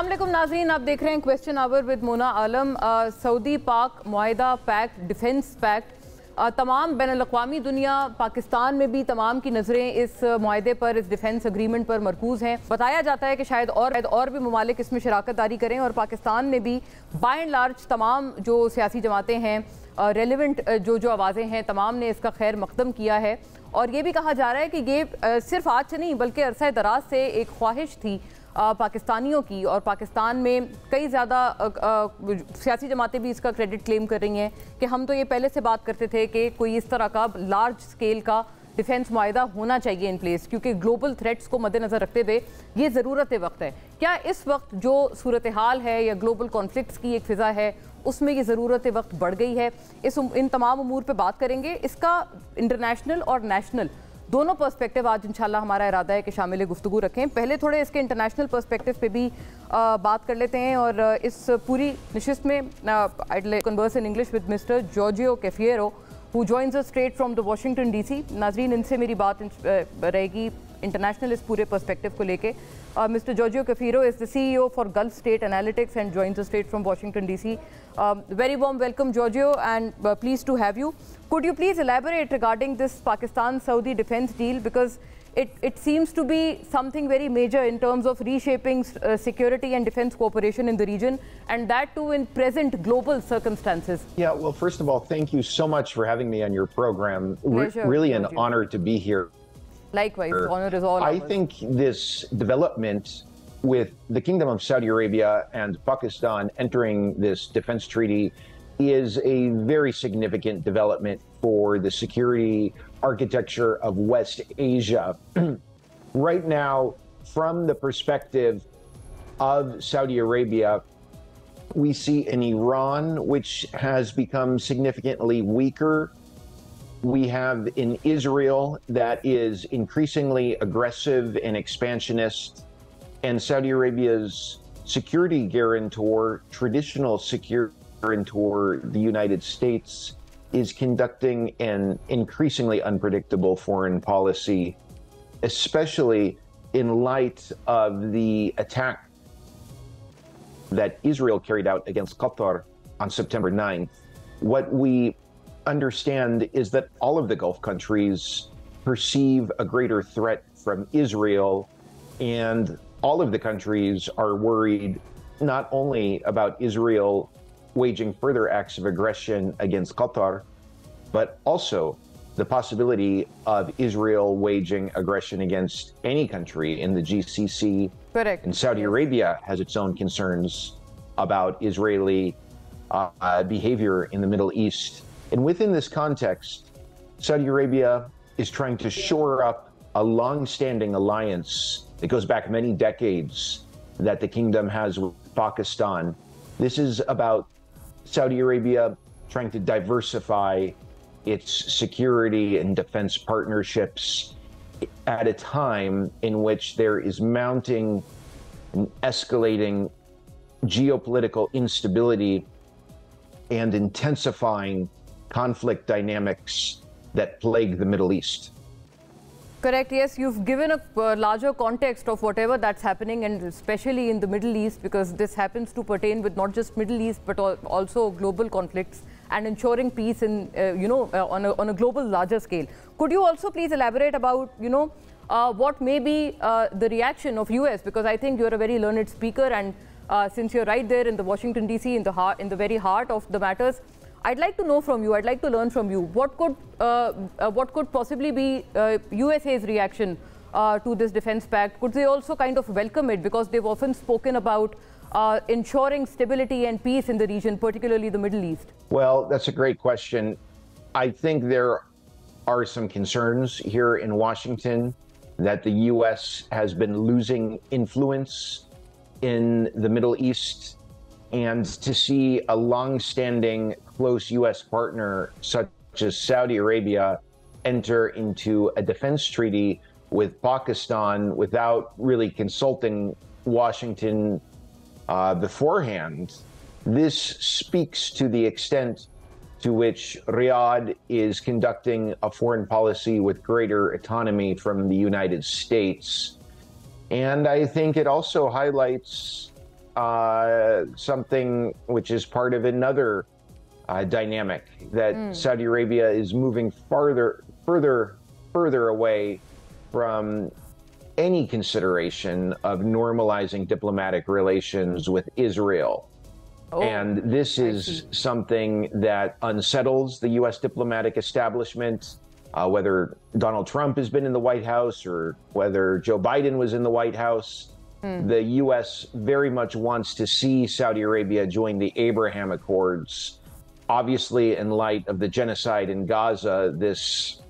अस्सलाम वालेकुम नाज़रीन, आप देख रहे हैं question hour with Mona Alam. Saudi Pak मुआहिदा पैक्ट, डिफेंस पैक्ट, तमाम बैनुल-अक़वामी दुनिया, पाकिस्तान में भी तमाम की नज़रें इस मुआहिदे पर, इस डिफेंस एग्रीमेंट पर मरकूज़ हैं। बताया जाता है कि शायद और भी ममालिक इसमें शराकत दारी करें और पाकिस्तान में भी बाय एंड लार्ज तमाम जो सियासी जमातें हैं, रेलिवेंट जो आवाज़ें हैं, तमाम ने इसका खैर मकदम किया है। और ये भी कहा जा रहा है कि ये सिर्फ आज से नहीं बल्कि अरसा दराज से एक ख्वाहिश थी पाकिस्तानियों की, और पाकिस्तान में कई ज़्यादा सियासी जमातें भी इसका क्रेडिट क्लेम कर रही हैं कि हम तो ये पहले से बात करते थे कि कोई इस तरह का लार्ज स्केल का डिफेंस मुआहिदा होना चाहिए इन प्लेस, क्योंकि ग्लोबल थ्रेट्स को मद्देनज़र रखते हुए ये ज़रूरत वक्त है। क्या इस वक्त जो सूरत हाल है या ग्लोबल कॉन्फ्लिक्ट्स की एक फ़िज़ा है उसमें ये ज़रूरत वक्त बढ़ गई है? इन तमाम अमूर पर बात करेंगे। इसका इंटरनेशनल और नेशनल दोनों पर्सपेक्टिव आज इंशाल्लाह हमारा इरादा है कि शामिल गुफ्तगू रखें। पहले थोड़े इसके इंटरनेशनल पर्सपेक्टिव पे भी बात कर लेते हैं, और इस पूरी नशिस्त में I converse in English with mister Giorgio Caffiero who joins us straight from the Washington DC। नाजरीन, इनसे मेरी बात रहेगी इंटरनेशनल इस पूरे पर्सपेक्टिव को लेके। Mister Giorgio Caffiero is the CEO for Gulf State Analytics and joins us straight from Washington DC। Very warm welcome, Giorgio, and pleased to have you. Could you please elaborate regarding this Pakistan-Saudi defense deal, because it seems to be something very major in terms of reshaping security and defense cooperation in the region, and that too in present global circumstances. Yeah, well, first of all, thank you so much for having me on your program. Pleasure, really an honor to be here. Likewise, the honor is all ours. I think this development with the Kingdom of Saudi Arabia and Pakistan entering this defense treaty is a very significant development for the security architecture of West Asia. Right now, from the perspective of Saudi Arabia, we see an Iran which has become significantly weaker. We have an Israel that is increasingly aggressive and expansionist, and Saudi Arabia's security guarantor, traditional security guarantor, the United States, is conducting an increasingly unpredictable foreign policy, especially in light of the attack that Israel carried out against Qatar on September 9th. What we understand is that all of the Gulf countries perceive a greater threat from Israel, and all of the countries are worried not only about Israel waging further acts of aggression against Qatar, but also the possibility of Israel waging aggression against any country in the GCC. Correct. And Saudi Arabia has its own concerns about Israeli behavior in the Middle East. And within this context, Saudi Arabia is trying to shore up a long-standing alliance that goes back many decades that the kingdom has with Pakistan. This is about Saudi Arabia trying to diversify its security and defense partnerships at a time in which there is mounting and escalating geopolitical instability and intensifying conflict dynamics that plague the Middle East. Correct, yes, you've given a larger context of whatever that's happening, and especially in the Middle East, because this happens to pertain with not just Middle East but also global conflicts and ensuring peace in, on a global larger scale. Could you also please elaborate about, what may be the reaction of US, because I think you're a very learned speaker, and since you're right there in the Washington DC, in the very heart of the matters, I'd like to know from you, I'd like to learn from you, what could possibly be USA's reaction to this defense pact? Could they also kind of welcome it, because they've often spoken about ensuring stability and peace in the region, particularly the Middle East? Well, that's a great question. I think there are some concerns here in Washington that the US has been losing influence in the Middle East, and to see a long-standing close US partner such as Saudi Arabia enter into a defense treaty with Pakistan without really consulting Washington beforehand, this speaks to the extent to which Riyadh is conducting a foreign policy with greater autonomy from the United States. And I think it also highlights something which is part of another dynamic that Saudi Arabia is moving further away from any consideration of normalizing diplomatic relations with Israel. Oh, and this is something that unsettles the U.S. diplomatic establishment, whether Donald Trump has been in the White House or whether Joe Biden was in the White House. The U.S. very much wants to see Saudi Arabia join the Abraham Accords. Obviously, in light of the genocide in Gaza, this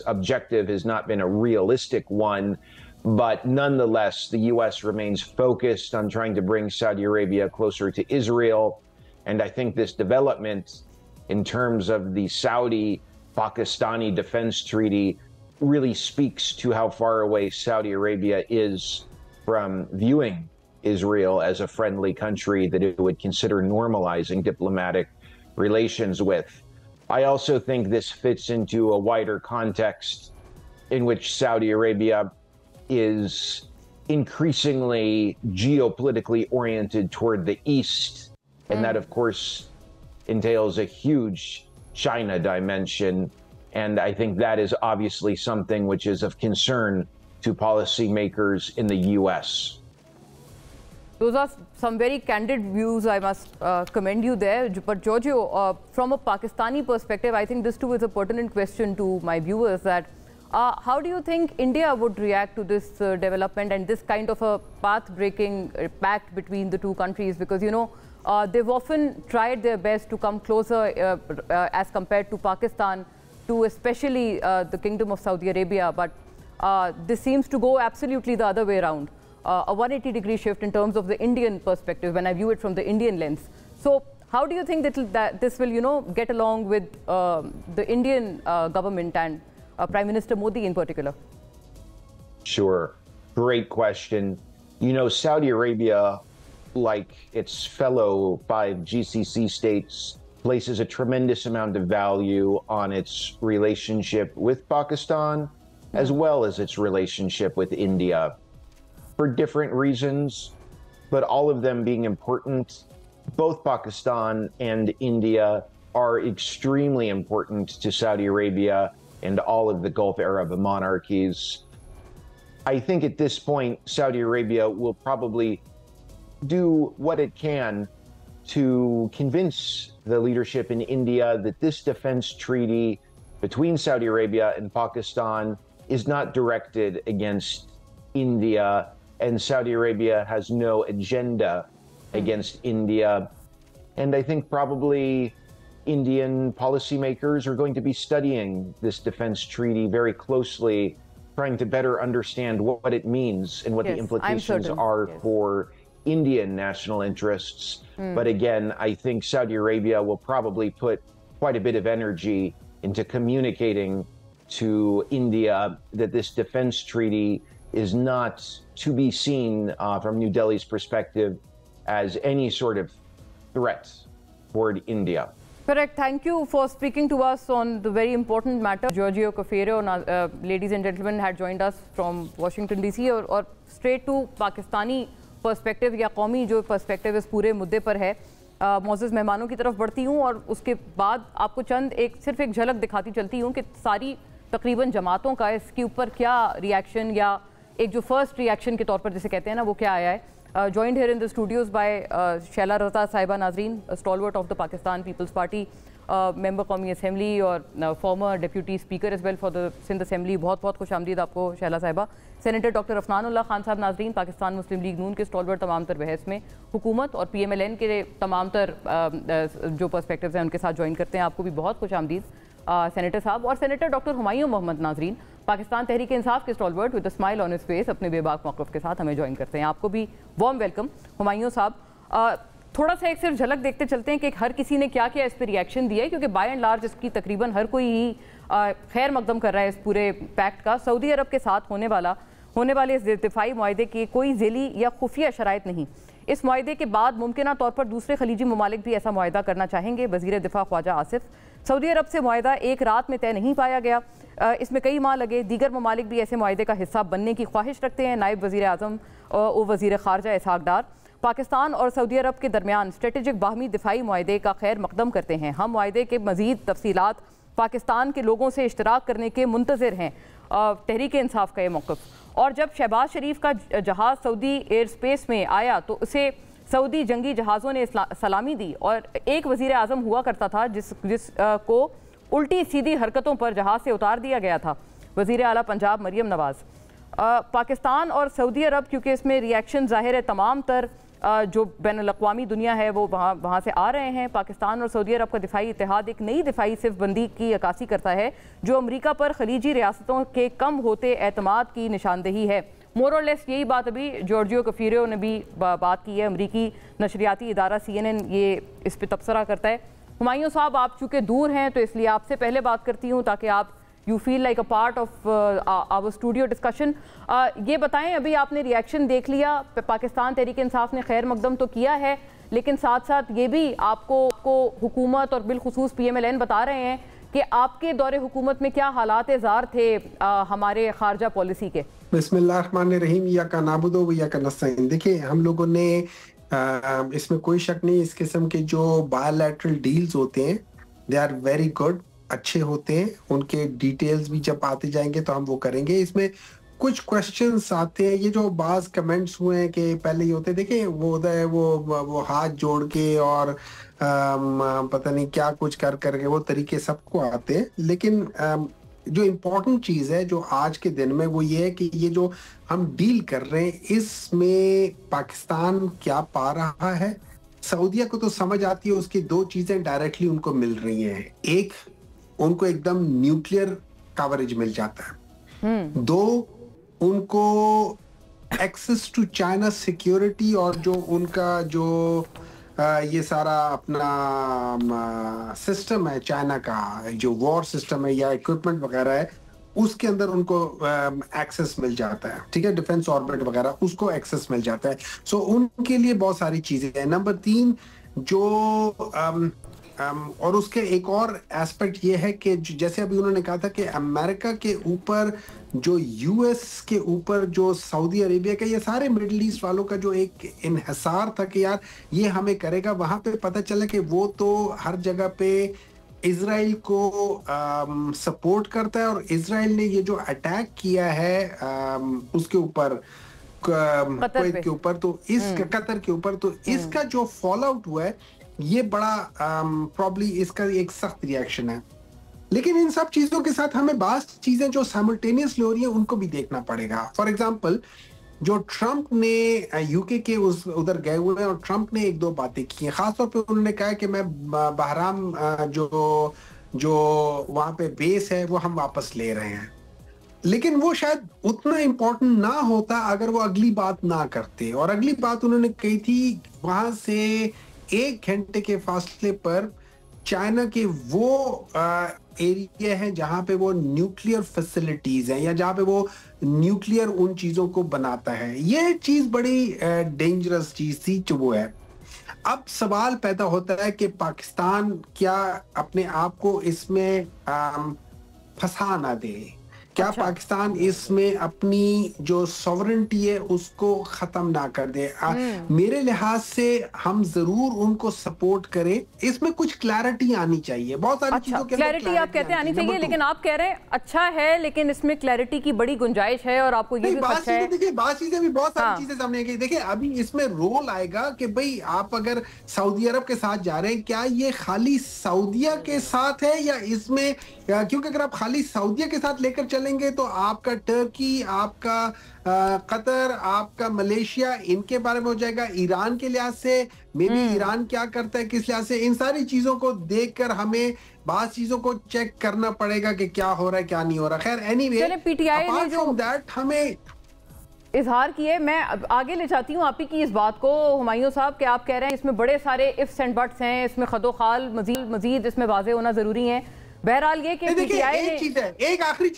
objective has not been a realistic one. But nonetheless, the U.S. remains focused on trying to bring Saudi Arabia closer to Israel. And I think this development in terms of the Saudi-Pakistani defense treaty really speaks to how far away Saudi Arabia is from viewing Israel as a friendly country that it would consider normalizing diplomatic relations with. I also think this fits into a wider context in which Saudi Arabia is increasingly geopolitically oriented toward the East. And that, of course, entails a huge China dimension. And I think that is obviously something which is of concern to policymakers in the U.S. Those are some very candid views. I must commend you there. But Giorgio, from a Pakistani perspective, I think this too is a pertinent question to my viewers, that how do you think India would react to this development and this kind of a path-breaking pact between the two countries? Because, you know, they've often tried their best to come closer as compared to Pakistan, to especially the Kingdom of Saudi Arabia. But this seems to go absolutely the other way around. A 180-degree shift in terms of the Indian perspective when I view it from the Indian lens. So how do you think that this will, you know, get along with the Indian government and Prime Minister Modi in particular? Sure. Great question. You know, Saudi Arabia, like its fellow 5 GCC states, places a tremendous amount of value on its relationship with Pakistan, as well as its relationship with India, for different reasons, but all of them being important. Both Pakistan and India are extremely important to Saudi Arabia and all of the Gulf Arab monarchies. I think at this point, Saudi Arabia will probably do what it can to convince the leadership in India that this defense treaty between Saudi Arabia and Pakistan is not directed against India, and Saudi Arabia has no agenda against India. And I think probably Indian policymakers are going to be studying this defense treaty very closely, trying to better understand what it means and what the implications are for Indian national interests. But again, I think Saudi Arabia will probably put quite a bit of energy into communicating to India that this defense treaty is not to be seen from New Delhi's perspective as any sort of threat toward India. Correct. Thank you for speaking to us on the very important matter. Giorgio Cafiero, ladies and gentlemen, had joined us from Washington DC, और straight to Pakistani perspective या कौमी जो perspective इस पूरे मुद्दे पर है, मौजूद मेहमानों की तरफ बढ़ती हूँ और उसके बाद आपको सिर्फ एक झलक दिखाती चलती हूँ कि सारी तकरीबन जमातों का इसके ऊपर क्या रिएक्शन या एक जो फर्स्ट रिएक्शन के तौर पर जिसे कहते हैं ना, वो क्या आया है. Joined here in the studios by Shaila Raza Sahiba Nazreen, a stalwart of the Pakistan People's Party, member Qawmi Assembly और former deputy speaker as well for the Sindh Assembly. बहुत खुशामदीद आपको शैला साहिबा. सेनेटर डॉक्टर अफनानुल्लाह खान साहब नाजरीन, पाकिस्तान मुस्लिम league नून के stalwart तमाम तर बहस में हुकूमत और PMLN के तमाम तर जो पर्सपेक्टिव्स हैं उनके साथ ज्वाइन करते हैं. आपको भी बहुत खुशामदीद सेनेटर साहब. और सेनेटर डॉक्टर हुमायूं मोहम्मद नाजरीन, पाकिस्तान तहरीक इंसाफ के stalwart with a smile on his face, अपने बेबाक मौक़िफ़ के साथ हमें ज्वाइन करते हैं. आपको भी वार्म वेलकम. हुमायूं साहब, थोड़ा सा एक सिर्फ झलक देखते चलते हैं कि हर किसी ने क्या क्या इस पर रिएक्शन दिया है, क्योंकि बाय एंड लार्ज इसकी तकरीबन हर कोई ही खैर मकदम कर रहा है इस पूरे पैक्ट का. सऊदी अरब के साथ होने वाले इस दिफाई मुआहदे की कोई ज़ेली या खुफिया शराइत नहीं. इस मुआहदे के बाद मुमकिना तौर पर दूसरे खलीजी ममालिक भी ऐसा मुआहदा करना चाहेंगे. वज़ीर दिफा ख्वाजा आसिफ सऊदी अरब से मुआहदा एक रात में तय नहीं पाया गया, इसमें कई माह लगे। दीगर ममालिक भी ऐसे मुआहदे का हिस्सा बनने की ख्वाहिश रखते हैं। नायब वज़ीर आज़म और वज़ीर ख़ारजा इसहाक़ डार पाकिस्तान और सऊदी अरब के दरमियान स्ट्रेटेजिक बाहमी दिफाई मुआहदे का खैर मकदम करते हैं। हम मुआहदे के मज़ीद तफसीलात पाकिस्तान के लोगों से इश्तराक करने के मुंतज़िर हैं। तहरीक इंसाफ का ये मौक़िफ़। और जब शहबाज शरीफ का जहाज़ सऊदी एयर स्पेस में आया तो उसे सऊदी जंगी जहाज़ों ने सलामी दी और एक वज़ीर आज़म हुआ करता था जिसको उल्टी सीधी हरकतों पर जहाज़ से उतार दिया गया था, वज़ीर आला पंजाब मरियम नवाज़। पाकिस्तान और सऊदी अरब, क्योंकि इसमें रिएक्शन ज़ाहिर है तमाम तर जो बैनुल-अक़वामी दुनिया है वो वहाँ से आ रहे हैं। पाकिस्तान और सऊदी अरब का दिफाई इत्तेहाद एक नई दिफाई सिर्फ बंदी की अक्कासी करता है जो अमरीका पर खलीजी रियासतों के कम होते एतमाद की निशानदेही है। मोर और लेस यही बात अभी जॉर्जियो कफीरो ने भी बात की है। अमरीकी नशरियाती इदारा CNN ये इस पर तबसरा करता है। हुमायूं साहब, आप चूँकि दूर हैं तो इसलिए आपसे पहले बात करती हूँ ताकि आप you feel like a part of our studio discussion. ये बताएं, अभी आपने रिएक्शन देख लिया, पाकिस्तान तहरीक इंसाफ ने खैर मकदम तो किया है, लेकिन साथ साथ ये भी आपको हुकूमत और बिलखुसूस PMLN बता रहे हैं कि आपके दौरे हुकूमत में क्या हालात ज़ार थे हमारे खारजा पॉलिसी के। बिस्मिल्लाहिर्रहमानिर्रहीम, या का नाबुदो या का नस्तईन। देखिए, हम लोगों ने इसमें कोई शक नहीं, इस किस्म के जो बायलैटरल डील्स होते हैं दे आर वेरी गुड, अच्छे होते हैं। उनके डिटेल्स भी जब आते जाएंगे तो हम वो करेंगे। इसमें कुछ क्वेश्चंस आते हैं, ये जो बाज कमेंट्स हुए हैं कि पहले ही होते, देखिए वो हाथ जोड़ के और पता नहीं क्या कुछ कर करके वो तरीके सबको आते हैं। लेकिन जो इम्पोर्टेंट चीज़ है जो आज के दिन में वो ये है कि ये जो हम डील कर रहे हैं इसमें पाकिस्तान क्या पा रहा है। सऊदीया को तो समझ आती है, उसकी दो चीज़ें डायरेक्टली उनको मिल रही हैं। एक, उनको एकदम न्यूक्लियर कवरेज मिल जाता है। दो, उनको एक्सेस टू चाइना सिक्योरिटी और जो उनका जो ये सारा अपना सिस्टम है चाइना का, जो वॉर सिस्टम है या इक्विपमेंट वगैरह है, उसके अंदर उनको एक्सेस मिल जाता है। ठीक है, डिफेंस ऑर्बिट वगैरह उसको एक्सेस मिल जाता है। सो उनके लिए बहुत सारी चीजें हैं। नंबर 3 जो और उसके एक और एस्पेक्ट ये है कि जैसे अभी उन्होंने कहा था कि अमेरिका के ऊपर जो US के ऊपर जो सऊदी अरेबिया का, ये सारे मिडिल ईस्ट वालों का जो एक इन्हिसार था कि यार ये हमें करेगा, वहां पे पता चला कि वो तो हर जगह पे इजराइल को सपोर्ट करता है। और इजराइल ने ये जो अटैक किया है उसके ऊपर कुवैत के ऊपर, तो इस कतर के ऊपर, तो इसका जो फॉल आउट हुआ है ये बड़ा प्रॉब्ली इसका एक सख्त रिएक्शन है। लेकिन इन सब चीजों के साथ हमें बात चीजें जो साइमल्टेनियसली हो रही है उनको भी देखना पड़ेगा। फॉर एग्जांपल, जो ट्रंप ने यूके के उधर गए हुए हैं और ट्रंप ने एक दो बातें की हैं। खासतौर पे उन्होंने कहा कि मैं बहराम जो वहां पे बेस है वो हम वापस ले रहे हैं। लेकिन वो शायद उतना इम्पोर्टेंट ना होता अगर वो अगली बात ना करते। और अगली बात उन्होंने कही थी, वहां से 1 घंटे के फासले पर चाइना के वो एरिया है जहां पे वो न्यूक्लियर फैसिलिटीज हैं या जहां पे वो न्यूक्लियर उन चीजों को बनाता है। ये चीज बड़ी डेंजरस चीज थी जो वो है। अब सवाल पैदा होता है कि पाकिस्तान क्या अपने आप को इसमें फंसा ना दे, क्या पाकिस्तान इसमें अपनी जो सॉवरेंटी है उसको खत्म ना कर दे। मेरे लिहाज से हम जरूर उनको सपोर्ट करें। इसमें कुछ क्लैरिटी आनी चाहिए। बहुत सारी चीजों के क्लैरिटी आप कहते हैं आनी चाहिए, लेकिन आप कह रहे हैं अच्छा है, लेकिन इसमें क्लैरिटी की बड़ी गुंजाइश है और आपको ये भी पता है। देखिए, बात चीजें भी बहुत सारी चीजें सामने आई। देखिए, अभी इसमें रोल आएगा कि भाई आप अगर सऊदी अरब के साथ जा रहे हैं, क्या ये खाली सऊदिया के साथ है या इसमें, क्योंकि अगर आप खाली सऊदिया के साथ लेकर चलेंगे तो आपका टर्की, आपका कतर, आपका मलेशिया, इनके बारे में हो जाएगा। ईरान के लिहाज से मे बी ईरान क्या करता है, किस लिहाज से, इन सारी चीजों को देखकर हमें बात चीजों को चेक करना पड़ेगा कि क्या हो रहा है क्या नहीं हो रहा। खैर, एनीवे, अपार्ट फ्रॉम दैट हमें इजहार किए। मैं आगे ले जाती हूँ आप ही की इस बात को, हुमायूं साहब, कि आप कह रहे हैं इसमें बड़े सारे इफ्स एंड बट्स हैं, इसमें खदोखाल मजीद इसमें वाज़े होना जरूरी है। बहरहाल ये कि एक चीज है, एक आखिरी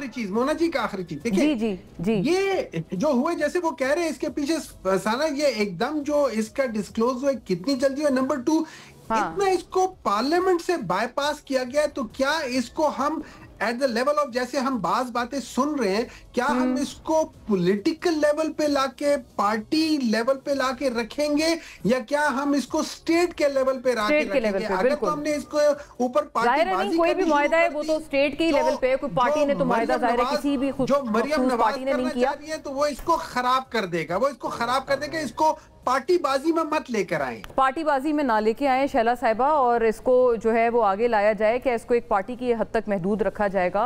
चीज मोना जी का आखिरी चीज, देखिए जी ये जो हुए, जैसे वो कह रहे हैं इसके पीछे साना, ये एकदम जो इसका डिस्क्लोज हुआ कितनी जल्दी है। नंबर 2, इतना इसको पार्लियामेंट से बाईपास किया गया, तो क्या इसको हम एट द लेवल ऑफ, जैसे हम बात बातें सुन रहे हैं, क्या हम इसको पॉलिटिकल लेवल पे लाके, पार्टी लेवल पे लाके रखेंगे, या क्या हम इसको स्टेट के लेवल पे रखेंगे? अगर तो हमने इसको ऊपर पार्टीबाजी, कोई भी मुआहदा है वो तो स्टेट के लेवल पे, कोई पार्टी ने तो मुआहदा जाहिर है किसी भी जो मरियम नवाज करना चाह रही है तो वो इसको खराब कर देगा, इसको पार्टीबाजी में मत लेकर आए, पार्टीबाजी में ना लेके आए शैला साहिबा, और इसको जो है वो आगे लाया जाए कि इसको एक पार्टी की हद तक महदूद रखा जाएगा।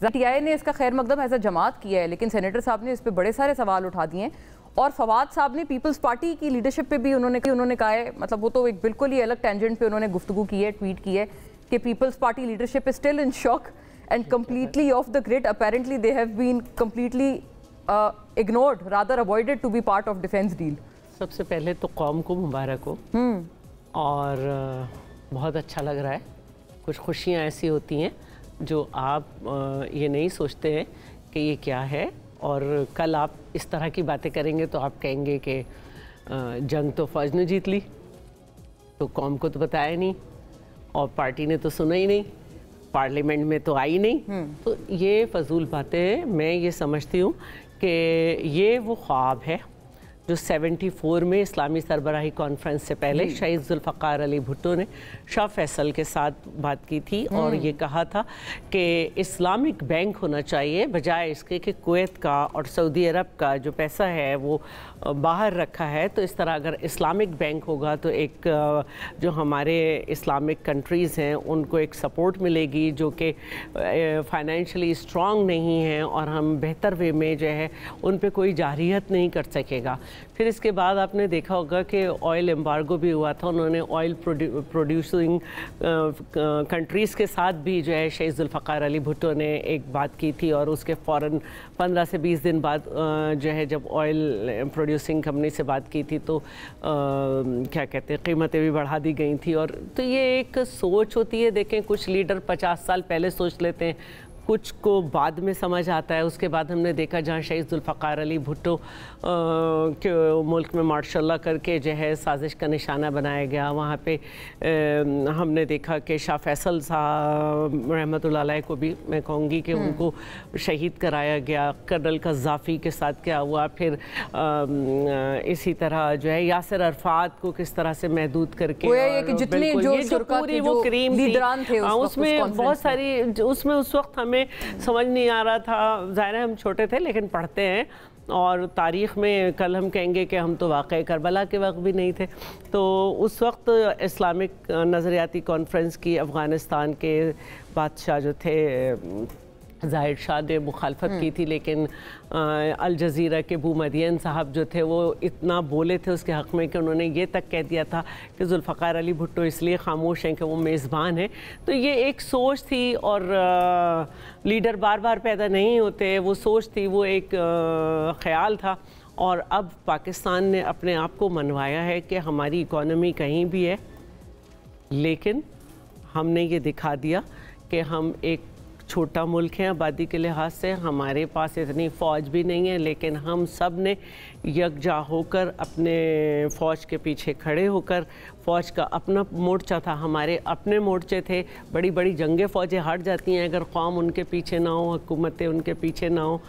टीआई ने इसका खैर मकदम एज अ जमात किया है, लेकिन सेनेटर साहब ने इस पर बड़े सारे सवाल उठा दिए हैं, और फवाद साहब ने पीपल्स पार्टी की लीडरशिप पे भी उन्होंने कहा है, मतलब वो तो एक बिल्कुल ही अलग टेंजेंट पे उन्होंने गुफ्तगू की है, ट्वीट की है कि Peoples Party leadership is still in shock and completely off the grid, apparently they have been completely ignored, rather avoided to be part of defence deal. सबसे पहले तो कौम को मुबारक हो, और बहुत अच्छा लग रहा है। कुछ खुशियाँ ऐसी होती हैं जो आप ये नहीं सोचते हैं कि ये क्या है, और कल आप इस तरह की बातें करेंगे तो आप कहेंगे कि जंग तो फौज ने जीत ली, तो कौम को तो बताया नहीं, और पार्टी ने तो सुना ही नहीं, पार्लियामेंट में तो आई नहीं। तो ये फजूल बातें, मैं ये समझती हूँ कि ये वो ख्वाब है जो 74 में इस्लामी सरबराही कॉन्फ्रेंस से पहले शहीद जुल्फ़कार अली भुट्टो ने शाह फैसल के साथ बात की थी, और ये कहा था कि इस्लामिक बैंक होना चाहिए, बजाय इसके कि कुवैत का और सऊदी अरब का जो पैसा है वो बाहर रखा है। तो इस तरह अगर इस्लामिक बैंक होगा तो एक जो हमारे इस्लामिक कंट्रीज़ हैं उनको एक सपोर्ट मिलेगी जो कि फाइनेंशियली स्ट्रॉन्ग नहीं हैं, और हम बेहतर वे में जो है उन पे कोई जारियत नहीं कर सकेगा। फिर इसके बाद आपने देखा होगा कि ऑयल एम्बार्गो भी हुआ था, उन्होंने ऑयल प्रोड्यूसिंग कंट्रीज़ के साथ भी जो है शहीद जुल्फ़कार अली भुट्टो ने एक बात की थी, और उसके फ़ौरन 15 से 20 दिन बाद जो है जब ऑयल प्रोड्यूसिंग कंपनी से बात की थी तो क्या कहते हैं कीमतें भी बढ़ा दी गई थी। और तो ये एक सोच होती है, देखें कुछ लीडर 50 साल पहले सोच लेते हैं, कुछ को बाद में समझ आता है। उसके बाद हमने देखा जहाँ शहीद जुल्फ़कार अली भुट्टो के मुल्क में मार्शल करके जो है साजिश का निशाना बनाया गया, वहाँ पे हमने देखा कि शाह फैसल साहब रहमतुल्लाह अलैह को भी मैं कहूँगी कि उनको शहीद कराया गया, कर्नल कज़्ज़ाफ़ी के साथ क्या हुआ, फिर इसी तरह जो है यासिर अरफ़ात को किस तरह से महदूद करके, जितने जो पूरी वो क्रीम थे उसमें बहुत सारी, उसमें उस वक्त हमें समझ नहीं आ रहा था, ज़ाहिर है हम छोटे थे लेकिन पढ़ते हैं, और तारीख़ में कल हम कहेंगे कि हम तो वाक़ई करबला के वक्त भी नहीं थे। तो उस वक्त इस्लामिक नज़रियाती कॉन्फ्रेंस की अफ़गानिस्तान के बादशाह जो थे ज़ाहिर शाह ने मुखालफत की थी, लेकिन अल जज़ीरा के बू मदियन साहब जो थे वो इतना बोले थे उसके हक़ में कि उन्होंने ये तक कह दिया था कि जुल्फ़कार अली भुट्टो इसलिए खामोश हैं कि वो मेज़बान हैं। तो ये एक सोच थी, और लीडर बार बार पैदा नहीं होते, वो सोच थी, वो एक ख़याल था। और अब पाकिस्तान ने अपने आप को मनवाया है कि हमारी इकॉनमी कहीं भी है, लेकिन हमने ये दिखा दिया कि हम एक छोटा मुल्क है आबादी के लिहाज से, हमारे पास इतनी फ़ौज भी नहीं है, लेकिन हम सब ने यकजा होकर अपने फ़ौज के पीछे खड़े होकर, फ़ौज का अपना मोर्चा था, हमारे अपने मोर्चे थे, बड़ी बड़ी जंगें फ़ौजें हार जाती हैं अगर कौम उनके पीछे ना हो, हुकूमतें उनके पीछे ना हो।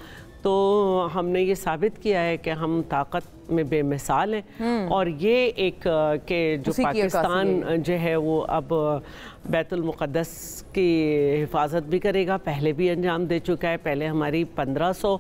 तो हमने ये साबित किया है कि हम ताकत में बेमिसाल हैं, और ये एक के जो पाकिस्तान जो है वो अब बैतुल मुक़द्दस की हिफाजत भी करेगा, पहले भी अंजाम दे चुका है। पहले हमारी 1500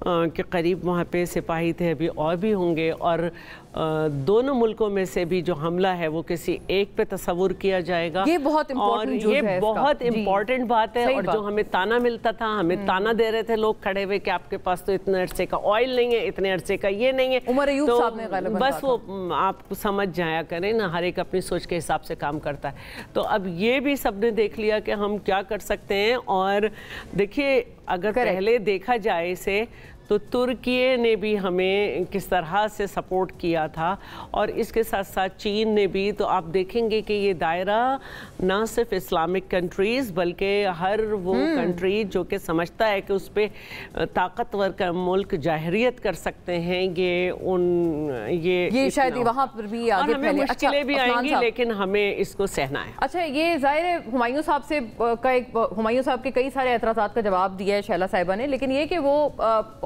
के करीब वहाँ पे सिपाही थे, अभी और भी होंगे, और दोनों मुल्कों में से भी जो हमला है वो किसी एक पे तस्वुर किया जाएगा। ये बहुत इम्पोर्टेंट बात है। और जो हमें ताना मिलता था, हमें ताना दे रहे थे लोग खड़े हुए कि आपके पास तो इतने अरसे का ऑयल नहीं है, इतने अरसे का ये नहीं है, तो बस वो आप समझ जाया करें ना, हर एक अपनी सोच के हिसाब से काम करता है। तो अब ये भी सबने देख लिया कि हम क्या कर सकते हैं। और देखिए अगर पहले देखा जाए इसे तो तुर्की ने भी हमें किस तरह से सपोर्ट किया था, और इसके साथ साथ चीन ने भी। तो आप देखेंगे कि ये दायरा ना सिर्फ इस्लामिक कंट्रीज़ बल्कि हर वो कंट्री जो कि समझता है कि उस पर ताकतवर का मुल्क जाहिरियत कर सकते हैं, ये शायद वहाँ पर भी आगे हमें मुश्किलें भी आएंगी, लेकिन हमें इसको सहना है। अच्छा, ये जाहिर है हुमायूं साहब के कई सारे एतराज़ात का जवाब दिया है शैला साहिबा ने, लेकिन ये कि वो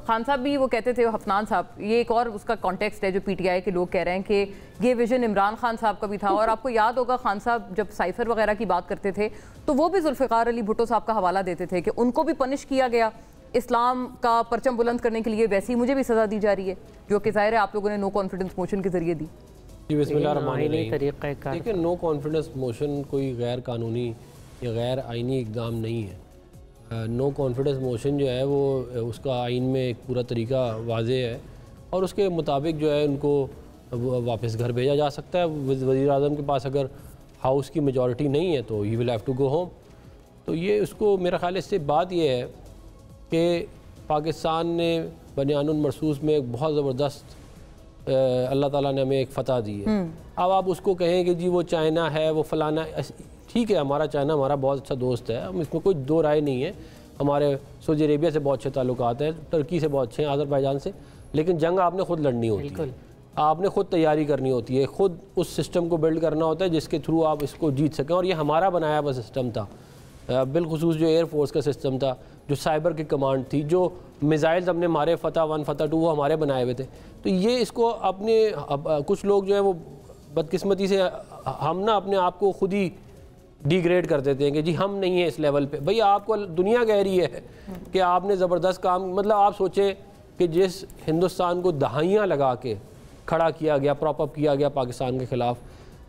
खान साहब भी वो कहते थे, हफनान साहब, ये एक और उसका कॉन्टेक्स्ट है जो पीटीआई के लोग कह रहे हैं कि ये विजन इमरान खान साहब का भी था। और आपको याद होगा खान साहब जब साइफर वगैरह की बात करते थे तो वो भी जुल्फ़िकार अली भुट्टो साहब का हवाला देते थे कि उनको भी पनिश किया गया इस्लाम का परचम बुलंद करने के लिए, वैसे ही मुझे भी सज़ा दी जा रही है, जो कि ज़ाहिर है आप लोगों ने नो कॉन्फिडेंस मोशन के जरिए दी। देखिए, नो कॉन्फिडेंस मोशन कोई गैर कानूनी या गैर आइनी इक़दाम नहीं है। नो कॉन्फिडेंस मोशन जो है वो उसका आइन में एक पूरा तरीका वाज़ेह है और उसके मुताबिक जो है उनको वापस घर भेजा जा सकता है। वज़ीर आज़म के पास अगर हाउस की मेजॉरिटी नहीं है तो he will have to go home. तो ये उसको मेरा ख्याल इससे बात ये है कि पाकिस्तान ने बनियानुल मरसूस में एक बहुत ज़बरदस्त अल्लाह ताला ने हमें एक फ़तह दी है। अब आप उसको कहें कि जी वो चाइना है, वो फ़लाना, ठीक है, हमारा चाइना हमारा बहुत अच्छा दोस्त है, हम इसमें कोई दो राय नहीं है। हमारे सऊदी अरेबिया से बहुत अच्छे ताल्लुकात हैं, तुर्की से बहुत अच्छे हैं, आज़रबाईजान से, लेकिन जंग आपने ख़ुद लड़नी होती है, आपने ख़ुद तैयारी करनी होती है, ख़ुद उस सिस्टम को बिल्ड करना होता है जिसके थ्रू आप इसको जीत सकें। और ये हमारा बनाया हुआ सिस्टम था, बिलखुसूस जो एयरफोर्स का सिस्टम था, जो साइबर की कमांड थी, जो मिज़ाइल्स हमने मारे फ़तह 1 फ़तह 2 वो हमारे बनाए हुए थे। तो ये इसको अपने कुछ लोग जो है वो बदकिस्मती से हम ना अपने आप को खुद ही डिग्रेड कर देते हैं कि जी हम नहीं हैं इस लेवल पे। भैया आपको दुनिया कह रही है कि आपने ज़बरदस्त काम, मतलब आप सोचें कि जिस हिंदुस्तान को दहाइयाँ लगा के खड़ा किया गया, प्रॉप अप किया गया पाकिस्तान के ख़िलाफ़,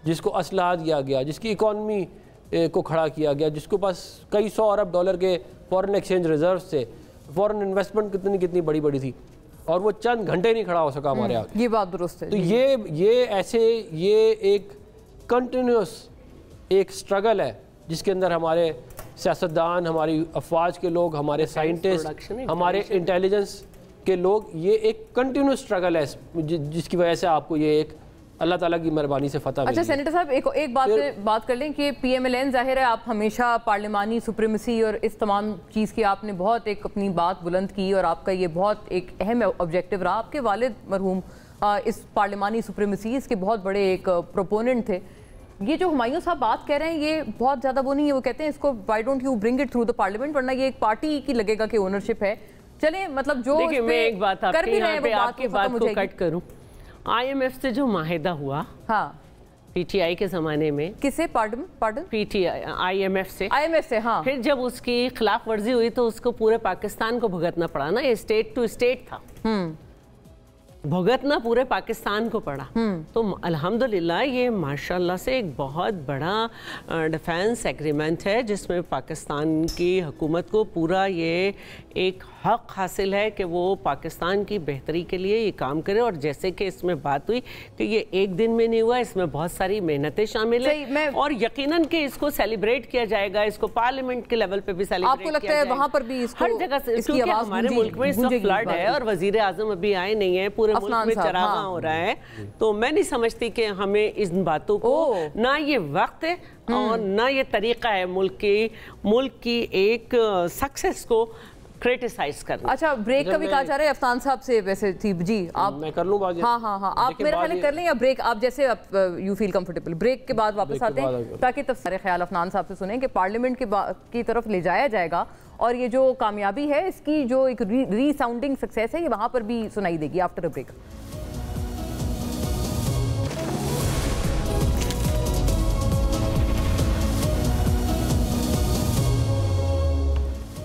जिसको असलाह दिया गया, जिसकी इकॉनमी को खड़ा किया गया, जिसके पास कई सौ अरब डॉलर के फॉरेन एक्सचेंज रिजर्व थे, फॉरेन इन्वेस्टमेंट कितनी कितनी बड़ी बड़ी थी, और वो चंद घंटे नहीं खड़ा हो सका हमारे आगे। ये बात दुरुस्त है। तो ये एक कंटिन्यूस एक स्ट्रगल है जिसके अंदर हमारे सियासतदान, हमारी अफवाज के लोग, हमारे साइंटिस्ट, हमारे इंटेलिजेंस के लोग, ये एक कंटिन्यूस स्ट्रगल है जिसकी वजह से आपको ये एक अल्लाह ताला की मेहरबानी से फतह मिली। अच्छा सेनेटर साहब, एक बात कर लें कि PMLN, जाहिर है आप हमेशा पार्लिमानी सुप्रीमेसी और इस तमाम चीज़ की आपने बहुत एक अपनी बात बुलंद की और आपका ये बहुत एक अहम ऑब्जेक्टिव रहा। आपके वालिद मरहूम इस पार्लिमानी सुप्रीमेसी इसके बहुत बड़े एक प्रोपोनेंट थे। ये जो हुमायूं साहब बात कह रहे हैं ये बहुत ज़्यादा वो नहीं है, वो कहते हैं इसको why don't you bring it through the parliament, वरना ये एक पार्टी की लगेगा कि ओनरशिप है। चले मतलब जो देखिए, मैं एक बात आपके यहाँ पे आपकी बात को कट करूं। IMF से जो माहिदा हुआ, हाँ, PTI के ज़माने में, किसे? पार्डन PTI IMF से, हाँ। फिर जब उसकी खिलाफ वर्जी हुई तो उसको पूरे पाकिस्तान को भुगतना पड़ा ना, ये स्टेट टू स्टेट था, भुगतना पूरे पाकिस्तान को पड़ा। तो अल्हम्दुलिल्लाह ये माशाल्लाह से एक बहुत बड़ा डिफेंस एग्रीमेंट है जिसमें पाकिस्तान की हुकूमत को पूरा ये एक हक हासिल है कि वो पाकिस्तान की बेहतरी के लिए ये काम करे। और जैसे कि इसमें बात हुई कि ये एक दिन में नहीं हुआ, इसमें बहुत सारी मेहनतें शामिल हैं और यकीनन कि इसको सेलिब्रेट किया जाएगा, इसको पार्लियामेंट के लेवल पे भी सेलिब्रेट आपको लगता है वहाँ पर भी हर जगह से, क्योंकि हमारे मुल्क में इस वक्त फ्लड है और वज़ीर आज़म अभी आए नहीं है, पूरे मुल्क में चरागा हो रहा है। तो मैं नहीं समझती कि हमें इन बातों को, ना ये वक्त है और ना ये तरीका है मुल्क की एक सक्सेस को क्रिटिसाइज करना। अच्छा, ब्रेक का भी कहा जा रहा है अफनान साहब से, वैसे थी जी आप, मैं कर लूं बात? हाँ, आप मेरे ख्याल कर लें या ब्रेक, आप जैसे यू फील कंफर्टेबल, ब्रेक के बाद वापस आते हैं ताकि तब सारे ख्याल अफनान साहब से सुने कि पार्लियामेंट की तरफ ले जाया जाएगा और ये जो कामयाबी है इसकी जो एक रीसाउंडिंग सक्सेस है ये वहाँ पर भी सुनाई देगी after a break.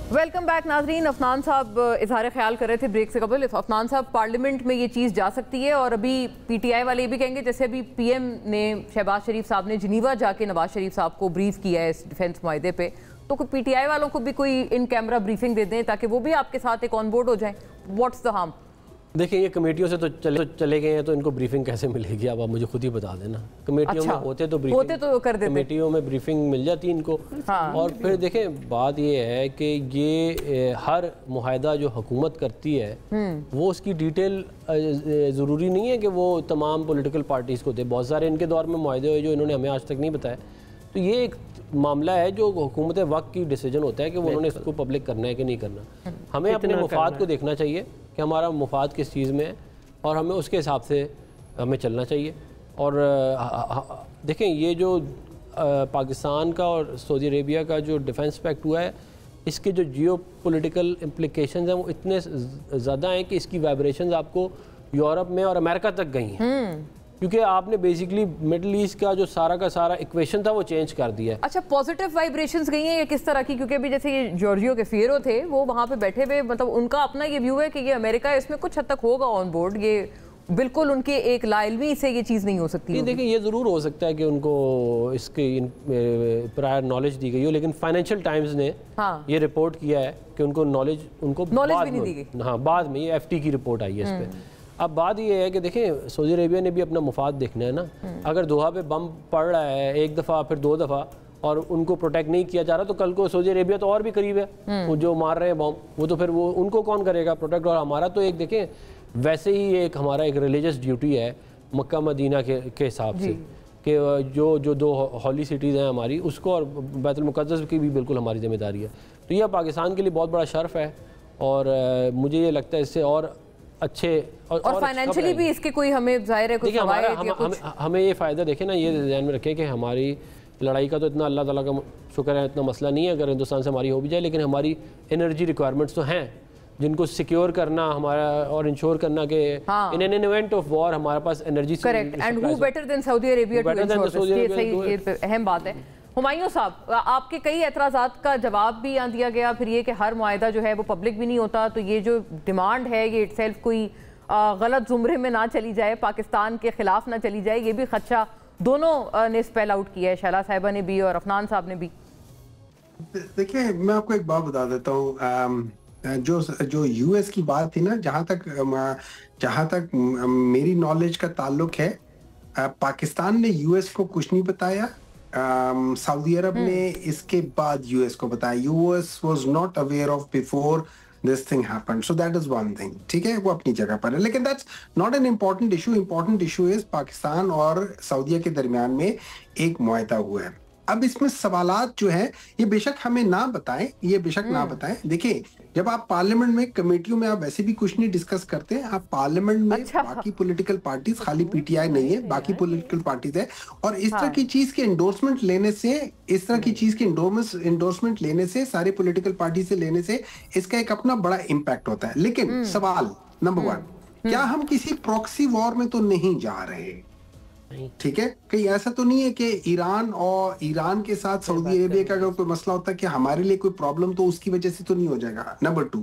Welcome back नाजरीन। अफनान साहब इजहार ख्याल कर रहे थे ब्रेक से कबल। अफनान साहब, पार्लियामेंट में ये चीज़ जा सकती है और अभी PTI वाले ये भी कहेंगे, जैसे अभी PM ने, शहबाज शरीफ साहब ने जिनीवा जाके नवाज शरीफ साहब को ब्रीफ किया है इस डिफेंस माहदे पे, तो PTI वालों को भी कोई इन कैमरा ब्रीफिंग दे दें ताकि वो भी आपके साथ एक ऑन बोर्ड हो जाए। What's the harm? देखिए ये कमेटियों से तो चले गए हैं, तो इनको ब्रीफिंग कैसे मिलेगी आप मुझे खुद ही बता देना। कमेटियों में होते तो कर देते, कमेटियों में ब्रीफिंग मिल जाती इनको। हाँ। और फिर देखें बात ये है कि ये हर मुआहदा जो हुकूमत करती है वो उसकी डिटेल ज़रूरी नहीं है कि वो तमाम पॉलिटिकल पार्टीज़ को दे। बहुत सारे इनके दौर में मुआहदे हुए जो इन्होंने हमें आज तक नहीं बताया। तो ये एक मामला है जो हुकूमत वक्त की डिसीजन होता है कि वो उन्होंने इसको पब्लिक करना है कि नहीं करना। हमें अपने मुफाद को देखना चाहिए कि हमारा मुफाद किस चीज़ में है और हमें उसके हिसाब से हमें चलना चाहिए। और देखें ये जो पाकिस्तान का और सऊदी अरेबिया का जो डिफेंस पैक्ट हुआ है, इसके जो जियो पॉलिटिकल इम्प्लिकेशंस हैं वो इतने ज़्यादा हैं कि इसकी वाइब्रेशंस आपको यूरोप में और अमेरिका तक गई हैं, क्योंकि आपने बेसिकली मिडल ईस्ट का जो सारा का सारा इक्वेशन था वो चेंज कर दिया है। अच्छा, पॉजिटिव वाइब्रेशंस गई हैं या किस तरह की? क्योंकि अभी जैसे ये जॉर्जियो के फियरो थे वो वहाँ पे बैठे हुए, मतलब उनका अपना ये व्यू है कि ये अमेरिका इसमें कुछ हद तक होगा ऑन बोर्ड, ये बिल्कुल उनके एक लाइलमी से ये चीज़ नहीं हो सकती। देखिए ये ज़रूर हो सकता है कि उनको इसकी प्रायर नॉलेज दी गई हो, लेकिन फाइनेंशियल टाइम्स ने ये रिपोर्ट किया है कि उनको नॉलेज भी नहीं दी गई। हाँ, बाद में ये FT की रिपोर्ट आई है इस पर। अब बात ये है कि देखें सऊदी अरेबिया ने भी अपना मुफाद देखना है ना। अगर दोहा पे बम पड़ रहा है एक दफ़ा फिर दो दफ़ा और उनको प्रोटेक्ट नहीं किया जा रहा, तो कल को सऊदी अरेबिया तो और भी करीब है, वो जो मार रहे हैं बम वो तो फिर वो उनको कौन करेगा प्रोटेक्ट। और हमारा तो एक देखें वैसे ही एक हमारा एक रिलीजियस ड्यूटी है मक्का मदीना के हिसाब से कि जो दो हॉली सिटीज़ हैं हमारी, उसको और बैतुल मुक़द्दस की भी बिल्कुल हमारी जिम्मेदारी है। तो यह पाकिस्तान के लिए बहुत बड़ा शर्फ है और मुझे ये लगता है इससे और अच्छे और फाइनेंशियली भी इसके कोई हमें जाहिर है कुछ हमें ये फ़ायदा देखें ना, ये ध्यान में रखें कि हमारी लड़ाई का तो इतना अल्लाह ताला का शुक्र है इतना मसला नहीं है अगर हिंदुस्तान से हमारी हो भी जाए, लेकिन हमारी एनर्जी रिक्वायरमेंट्स तो हैं जिनको सिक्योर करना हमारा और इंश्योर करना कि in an event of war हमारे पास energy. Correct, and who better than Saudi Arabia to ensure, ये अहम बात है। हुमायूं साहब, आपके कई एतराज़ात का जवाब भी यहाँ दिया गया, फिर ये कि हर मुआहदा जो है वो पब्लिक भी नहीं होता, तो ये जो डिमांड है ये इटसेल्फ कोई गलत जुमरे में ना चली जाए, पाकिस्तान के खिलाफ ना चली जाए, ये भी खदशा दोनों ने स्पेल आउट किया है, शैला साहिबा ने भी और अफनान साहब ने भी। देखिए मैं आपको एक बात बता देता हूँ, जो यूएस की बात थी ना, जहाँ तक मेरी नॉलेज का ताल्लुक है, पाकिस्तान ने यूएस को कुछ नहीं बताया, सऊदी अरब ने इसके बाद यूएस को बताया। US was not aware of before this thing happened, so that is one thing, ठीक है, वो अपनी जगह पर है, लेकिन that's not an important issue. Important issue is Pakistan और सऊदीया के दरमियान में एक मुआहदा हुआ है। अब इसमें सवालात जो है ये बेशक हमें ना बताएं, ये बेशक ना बताएं। देखिए जब आप पार्लियामेंट में कमेटियों में आप वैसे भी कुछ नहीं डिस्कस करते हैं, आप पार्लियामेंट में बाकी पॉलिटिकल पार्टीज, खाली पीटीआई नहीं है, बाकी पॉलिटिकल पार्टीज है, और इस तरह की चीज के एंडोर्समेंट लेने से, इस तरह की चीज के एंडोर्समेंट लेने से, सारे पॉलिटिकल पार्टी से लेने से इसका एक अपना बड़ा इम्पैक्ट होता है। लेकिन सवाल नंबर 1, क्या हम किसी प्रॉक्सी वॉर में तो नहीं जा रहे? ठीक है, कहीं ऐसा तो नहीं है कि ईरान के साथ सऊदी अरेबिया का अगर कोई मसला होता है कि हमारे लिए कोई प्रॉब्लम तो उसकी वजह से तो नहीं हो जाएगा। नंबर 2,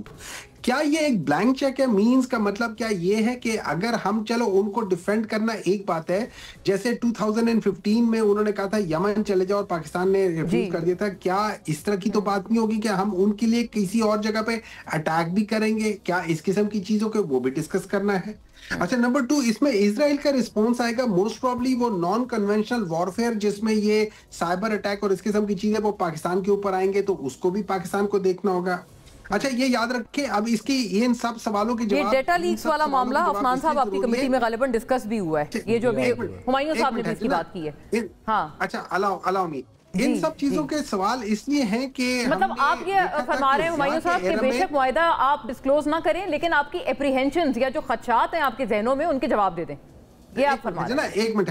क्या ये एक ब्लैंक चेक है? मींस का मतलब क्या ये है कि अगर हम चलो उनको डिफेंड करना एक बात है, जैसे 2015 में उन्होंने कहा था यमन चले जाओ और पाकिस्तान ने रिफ्यूज कर दिया था, क्या इस तरह की तो बात नहीं होगी कि हम उनके लिए किसी और जगह पे अटैक भी करेंगे? क्या इस किस्म की चीजों के वो भी डिस्कस करना है? अच्छा, नंबर 2, इसमें इजराइल का रिस्पॉन्स आएगा, मोस्ट प्रॉब्ली वो नॉन कन्वेंशनल वॉरफेयर जिसमें ये साइबर अटैक और इस किस्म की चीजें वो पाकिस्तान के ऊपर आएंगे, तो उसको भी पाकिस्तान को देखना होगा। अच्छा, ये याद रखें, अब इसकी इन सब सवालों के जवाब, ये डेटा लीक्स वाला मामला अफनान साहब आपकी कमेटी में गालिबन डिस्कस भी हुआ है, ये जो अभी हुमायूं साहब ने भी इसकी बात की है। हाँ, अच्छा, अलाउ मी, इन सब चीजों के सवाल इसलिए हैं कि मतलब आप ये फरमा रहे हैं हुमायूं साहब कि बेशक मुआहदा आप डिस्क्लोज ना करें, लेकिन आपकी एप्रीहेंशंस या जो खदशात हैं आपके जहनों में उनके जवाब दे दें, ये आप फरमा रहे हैं। एक मिनट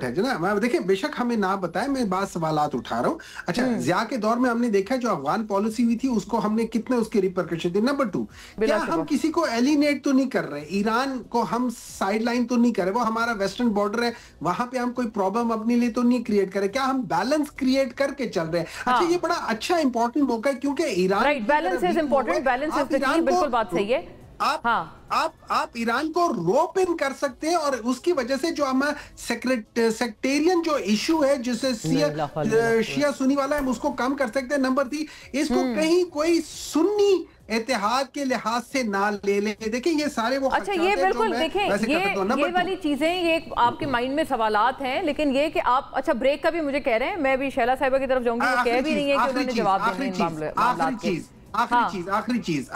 है जना, मैं देखिए बेशक हमें ना बताए, मैं बात सवालात उठा रहा हूँ। अच्छा, जिया के दौर में हमने देखा जो अफगान पॉलिसी हुई थी उसको हमने कितने उसके रिपरकशन थे। नंबर 2, क्या हम किसी को एलिनेट तो नहीं कर रहे? ईरान को हम साइडलाइन तो नहीं कर रहे, वो हमारा वेस्टर्न बॉर्डर है, वहां पे हम कोई प्रॉब्लम अपने लिए तो नहीं क्रिएट करे? क्या हम बैलेंस क्रिएट करके चल रहे हैं? अच्छा, ये बड़ा अच्छा इंपॉर्टेंट मौका है क्योंकि Iran, balance is important, balance is the key, बिल्कुल बात सही है। आप ईरान को रोप इन कर सकते हैं और उसकी वजह से जो हमारा सेक्टेरियन जो इशू है जिसे शिया सुन्नी वाला है उसको कम कर सकते हैं। नंबर 3, इसको कहीं कोई सुन्नी इत्तेहाद के लिहाज से ना ले ले। देखिए ये सारे वो अच्छा, ये बिल्कुल देखें, ये वाली चीजें ये आपके माइंड में सवालात हैं, लेकिन ये कि आप अच्छा ब्रेक का भी मुझे कह रहे हैं, मैं भी शैला साहिबा की तरफ जाऊंगी, वो कह भी नहीं है कि उन्होंने जवाब देने इन मामलों के। आखिरी चीज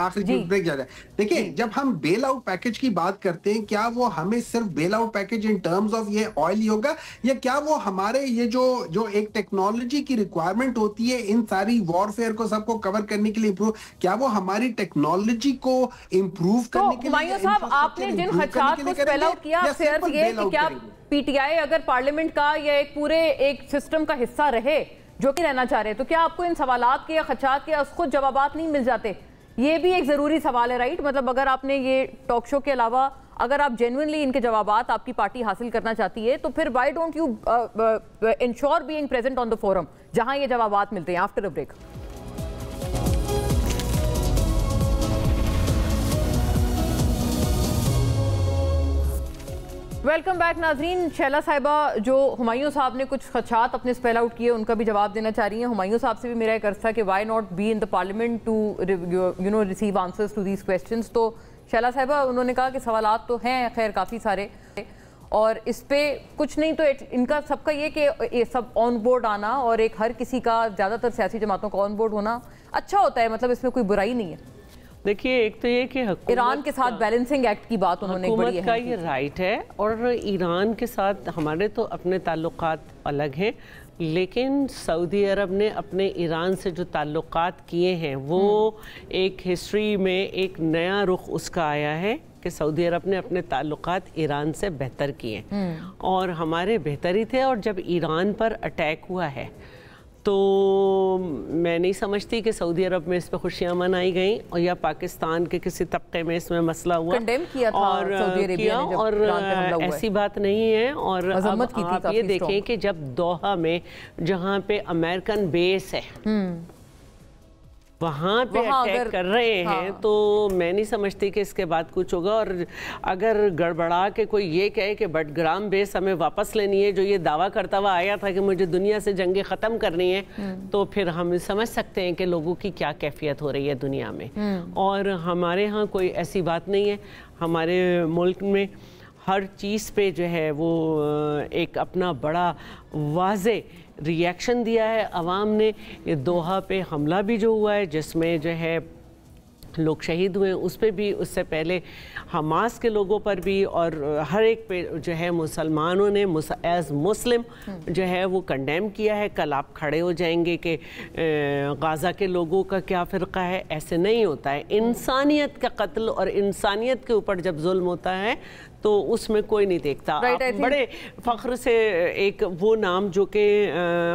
ब्रेक जा रहा है। देखिए जब हम बेल आउट पैकेज की बात करते हैं, क्या वो हमें सिर्फ bail out package in terms of ये ऑयल ही होगा, या क्या वो हमारे ये जो एक टेक्नोलॉजी की रिक्वायरमेंट होती है इन सारी वॉरफेयर को सबको कवर करने के लिए इम्प्रूव, क्या वो हमारी टेक्नोलॉजी को इम्प्रूव करने के लिए? हुमायूं साहब, आपने जिन खदशात को स्पेल आउट किया, सिर्फ ये कि क्या पीटीआई अगर पार्लियामेंट का या एक पूरे एक सिस्टम का हिस्सा रहे जो कि रहना चाह रहे हैं, तो क्या आपको इन सवालात के या खदशात के खुद जवाबात नहीं मिल जाते? ये भी एक ज़रूरी सवाल है, राइट? मतलब अगर आपने ये टॉक शो के अलावा अगर आप जेन्युइनली इनके जवाबात आपकी पार्टी हासिल करना चाहती है, तो फिर why don't you ensure being present on the forum जहां ये जवाबात मिलते हैं? After a break. Welcome back नाजरीन। शैला साहिबा जो हुमायूं साहब ने कुछ खदशात अपने स्पेल आउट किए, उनका भी जवाब देना चाह रही हैं। हुमायूं साहब से भी मेरा एक अर्ज था कि why not be in the parliament to you know receive answers to these questions. तो शैला साहिबा उन्होंने कहा कि सवालात तो हैं खैर काफ़ी सारे, और इस पे कुछ नहीं तो इनका सबका ये कि ये सब ऑन बोर्ड आना और एक हर किसी का, ज़्यादातर सियासी जमातों का ऑन बोर्ड होना अच्छा होता है, मतलब इसमें कोई बुराई नहीं है। देखिए एक तो ये कि ईरान के साथ बैलेंसिंग एक्ट की बात उन्होंने बड़ी का ये राइट है, और ईरान के साथ हमारे तो अपने ताल्लुकात अलग हैं, लेकिन सऊदी अरब ने अपने ईरान से जो ताल्लुकात किए हैं वो एक हिस्ट्री में एक नया रुख उसका आया है कि सऊदी अरब ने अपने ताल्लुकात ईरान से बेहतर किए, और हमारे बेहतर ही थे। और जब ईरान पर अटैक हुआ है तो मैं नहीं समझती कि सऊदी अरब में इस पर खुशियाँ मनाई गई, और या पाकिस्तान के किसी तबके में इसमें मसला हुआ, कंडेम किया था और सऊदी अरेबिया ने जब और ऐसी बात नहीं है। और अब आप ये देखें कि जब दोहा में जहाँ पे अमेरिकन बेस है वहाँ पे अटैक कर रहे हैं, तो मैं नहीं समझती कि इसके बाद कुछ होगा। और अगर गड़बड़ा के कोई ये कहे कि बटग्राम बेस हमें वापस लेनी है, जो ये दावा करता हुआ आया था कि मुझे दुनिया से जंगें ख़त्म करनी है, तो फिर हम समझ सकते हैं कि लोगों की क्या कैफियत हो रही है दुनिया में। और हमारे यहाँ कोई ऐसी बात नहीं है। हमारे मुल्क में हर चीज़ पे जो है वो एक अपना बड़ा वाज़े रिएक्शन दिया है अवाम ने। ये दोहा पे हमला भी जो हुआ है जिसमें जो है लोग शहीद हुए, उस पे भी, उससे पहले हमास के लोगों पर भी, और हर एक पे जो है मुसलमानों ने एज मुस्लिम जो है वो कंडेम किया है। कल आप खड़े हो जाएंगे कि गाज़ा के लोगों का क्या फ़िरका है, ऐसे नहीं होता है। इंसानियत का कत्ल और इंसानियत के ऊपर जब जुल्म होता है तो उसमें कोई नहीं देखता। आप बड़े फ़ख्र से एक वो नाम जो कि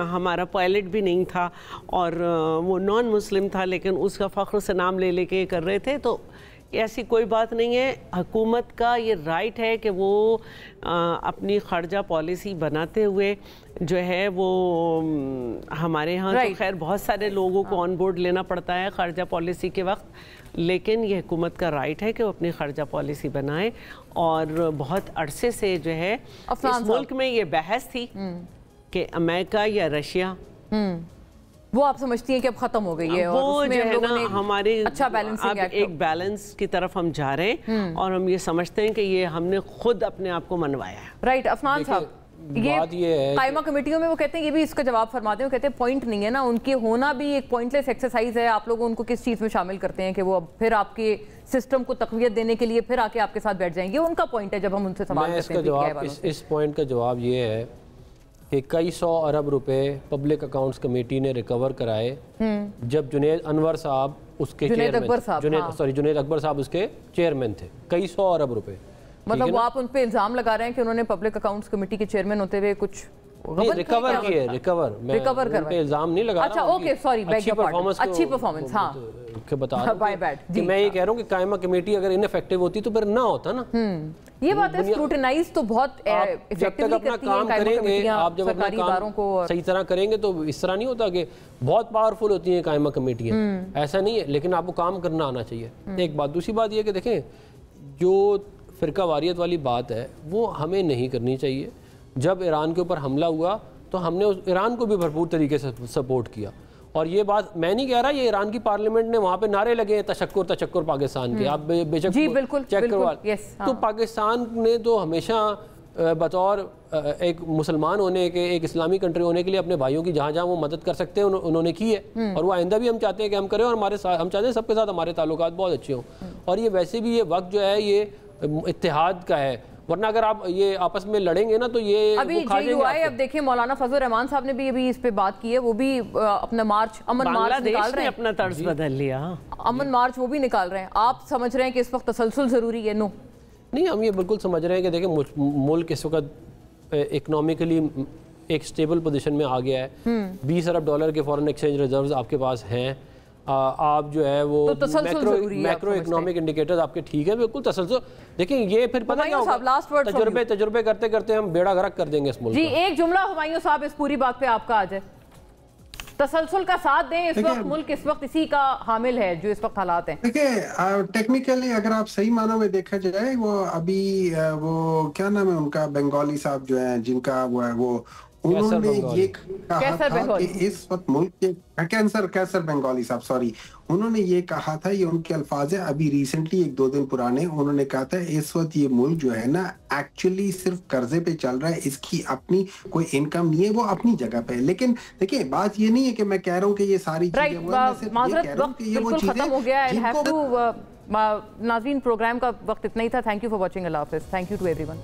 हमारा पायलट भी नहीं था और वो नॉन मुस्लिम था, लेकिन उसका फ़ख्र से नाम ले लेके कर रहे थे, तो ऐसी कोई बात नहीं है। हुकूमत का ये राइट है कि वो अपनी खर्जा पॉलिसी बनाते हुए जो है वो हमारे यहाँ तो खैर बहुत सारे लोगों को ऑन बोर्ड लेना पड़ता है खर्जा पॉलिसी के वक्त, लेकिन ये हुकूमत का राइट है कि वो अपनी खर्जा पॉलिसी बनाए। और बहुत अरसे से जो है इस मुल्क में ये बहस थी कि अमेरिका या रशिया, वो आप समझती हैं कि अब खत्म हो गई है, और उसमें हम लोगों ने हमारे अच्छा बैलेंसिंग एक्ट, एक बैलेंस की तरफ हम जा रहे हैं, और हम ये समझते हैं कि ये हमने खुद अपने आप को मनवाया है। राइट अफनान साहब, ये कायमा कमेटियों में वो कहते हैं, ये भी इसका जवाब फरमाते हैं, वो कहते हैं पॉइंट नहीं है ना, उनके होना भी एक पॉइंटलेस एक्सरसाइज है। आप लोग उनको किस चीज़ में शामिल करते हैं कि वो अब फिर आपके सिस्टम को तक़वियत देने के लिए फिर आके आपके साथ बैठ जाएंगे, उनका पॉइंट है जब हम उनसे सवाल करते हैं। इस पॉइंट का जवाब ये है कि कई 100 अरब रुपए पब्लिक अकाउंट्स कमेटी ने रिकवर कराए जब जुनैद अनवर साहब उसके जुनैद अकबर साहब उसके चेयरमैन थे। कई 100 अरब रुपए, मतलब वो आप उन पे इल्जाम लगा रहे हैं कि उन्होंने पब्लिक अकाउंट्स कमेटी के चेयरमैन होते हुए कुछ रिकवर किए, रिकवर कर इल्जाम नहीं लगा। अच्छा ओके सॉरी, अच्छी परफॉर्मेंस, हाँ बता कि मैं ये कह रहा हूँ कि कायमा कमेटी अगर इनफेक्टिव होती तो फिर ना होता ना। ये बात है, स्क्रूटिनाइज तो बहुत इफेक्टिवली करती है कायमा कमेटियां, आप जब अपना काम सही तरह करेंगे तो इस तरह नहीं होता कि बहुत पावरफुल होती हैं कायमा कमेटियां, ऐसा नहीं है, लेकिन आपको काम करना आना चाहिए। एक बात, दूसरी बात ये कि देखें जो फ़िरका वारियत वाली बात है वो हमें नहीं करनी चाहिए। जब ईरान के ऊपर हमला हुआ तो हमने ईरान को भी भरपूर तरीके से सपोर्ट किया, और ये बात मैं नहीं कह रहा, ये ईरान की पार्लियामेंट ने वहाँ पे नारे लगे हैं तशक्कुर तशक्कुर पाकिस्तान के, आप बेशक चेक करवा। तो पाकिस्तान ने तो हमेशा बतौर एक मुसलमान होने के, एक इस्लामी कंट्री होने के लिए अपने भाइयों की जहाँ जहाँ वो मदद कर सकते हैं उन्होंने की है, और वो आइंदा भी हम चाहते हैं कि हम करें, और हमारे साथ हम चाहते हैं सबके साथ हमारे ताल्लुकात बहुत अच्छे हों। और ये वैसे भी ये वक्त जो है ये इत्तेहाद का है, वरना अगर आप ये आपस में लड़ेंगे ना तो ये अभी अब देखिए मौलाना फजल रहमान साहब ने भी अभी इस पे बात की है, वो भी अपना मार्च, अमन मार्च निकाल रहे हैं, अपना तर्ज बदल लिया, अमन मार्च वो भी निकाल रहे हैं। आप समझ रहे हैं कि इस वक्त तसलसल जरूरी है? नो, नहीं, हम ये बिल्कुल समझ रहे हैं कि देखिए मुल्क इस वक्त इकोनॉमिकली एक स्टेबल पोजीशन में आ गया है। 20 अरब डॉलर के फॉरेन एक्सचेंज रिजर्व्स आपके पास हैं, आप जो है वो तो मैक्रो इकोनॉमिक इंडिकेटर्स आपके ठीक है, बिल्कुल तसलसल। देखिए ये फिर पता क्या होगा, तजुर्बे करते करते हम बेड़ा गर्क कर देंगे इस मुल्क जी। एक जुमला हुमायूं साहब इस पूरी बात पे आपका आ जाए, तसलसल का साथ दें। इस वक्त मुल्क इस वक्त इसी का हामिल है जो इस वक्त हालात हैं। देखिए टेक्निकली अगर आप सही मानों में देखा जाए, वो अभी वो क्या नाम है उनका, बंगाली साहब जो है जिनका वो है, वो उन्होंने ये कहा था कि इस वक्त मुल्क के कैसर बंगाली साहब, सॉरी, उन्होंने ये कहा था, ये उनके अल्फाज है, अभी रिसेंटली 1-2 दिन पुराने, उन्होंने कहा था इस वक्त ये मुल्क जो है ना एक्चुअली सिर्फ कर्जे पे चल रहा है, इसकी अपनी कोई इनकम नहीं है, वो अपनी जगह पे है। लेकिन देखिए बात ये नहीं है कि मैं कह रहा हूँ कि ये सारी चीजें खत्म हो गया है। नाज़रीन, प्रोग्राम का वक्त इतना ही था। Thank you for watching. अल्लाह हाफिज़। Thank you to everyone.